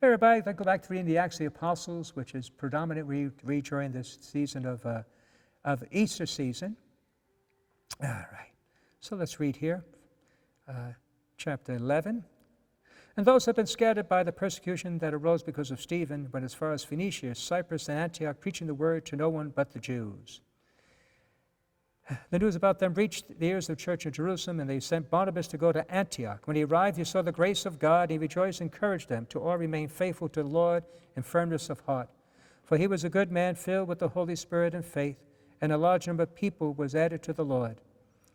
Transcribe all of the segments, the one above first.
Everybody, then go back to reading the Acts of the Apostles, which is predominant read during this season of Easter season. All right, so let's read here, chapter 11. And those have been scattered by the persecution that arose because of Stephen, went as far as Phoenicia, Cyprus, and Antioch, preaching the word to no one but the Jews. The news about them reached the ears of the church of Jerusalem, and they sent Barnabas to go to Antioch. When he arrived, he saw the grace of God, and he rejoiced and encouraged them to all remain faithful to the Lord in firmness of heart. For he was a good man, filled with the Holy Spirit and faith, and a large number of people was added to the Lord.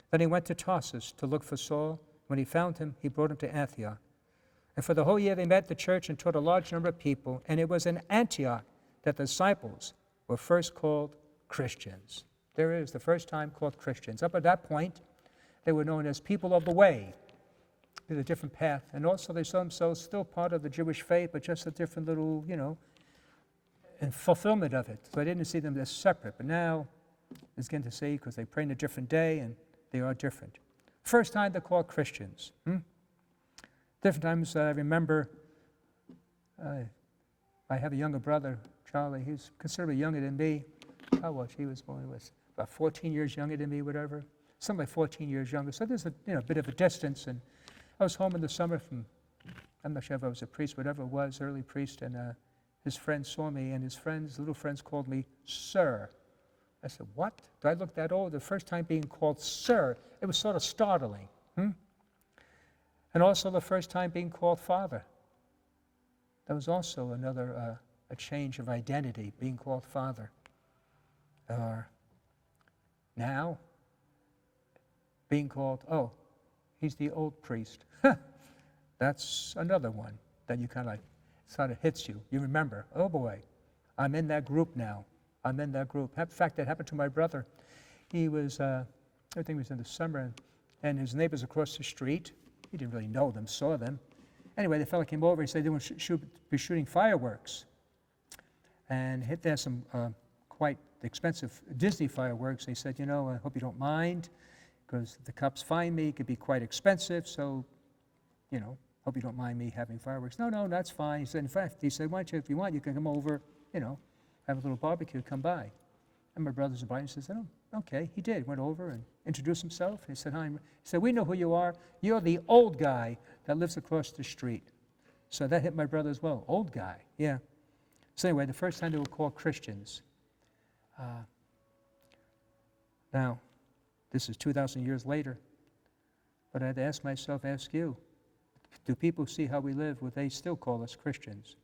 Then he went to Tarsus to look for Saul. When he found him, he brought him to Antioch. And for the whole year they met the church and taught a large number of people, and it was in Antioch that the disciples were first called Christians. There is the first time called Christians. Up at that point, they were known as people of the way, with a different path. And also they saw themselves still part of the Jewish faith, but just a different little, and fulfillment of it. So I didn't see them as separate. But now, it's getting to see, because they pray in a different day, and they are different. First time they're called Christians. Different times, I remember, I have a younger brother, Charlie. He's considerably younger than me. How was he? Was born was about 14 years younger than me, whatever. Something like 14 years younger. So there's a bit of a distance. And I was home in the summer from, I'm not sure if I was a priest, whatever it was, early priest, and his friends saw me, and his little friends called me Sir. I said, what? Do I look that old? The first time being called Sir, it was sort of startling. And also the first time being called Father. That was also another a change of identity, being called Father. Now, being called, he's the old priest. That's another one that you kind of sort of hits you. You remember, oh boy, I'm in that group now. I'm in that group. In fact, that happened to my brother. He was, everything was in the summer, and his neighbors across the street, he didn't really know them, saw them. Anyway, the fellow came over, he said they would be shooting fireworks. And there's some quite expensive Disney fireworks. They said, I hope you don't mind, because if the cops find me, it could be quite expensive, so, hope you don't mind me having fireworks. No, that's fine. He said, in fact, why don't you, if you want, you can come over, have a little barbecue, come by. And my brother's invited, and he says, okay, he did. Went over and introduced himself. He said, hi. He said, we know who you are. You're the old guy that lives across the street. So that hit my brother as well. Old guy, yeah. So anyway, the first time they were called Christians. Now, this is 2,000 years later, but I had to ask myself, ask you, do people see how we live? Would they still call us Christians?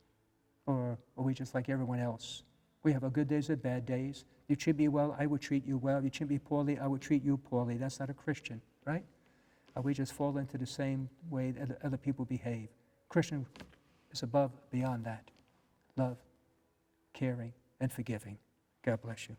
Or are we just like everyone else? We have our good days and bad days. You treat me well, I would treat you well. You treat me poorly, I would treat you poorly. That's not a Christian, right? We just fall into the same way that other people behave. Christian is above, beyond that. Love, caring, and forgiving. God bless you.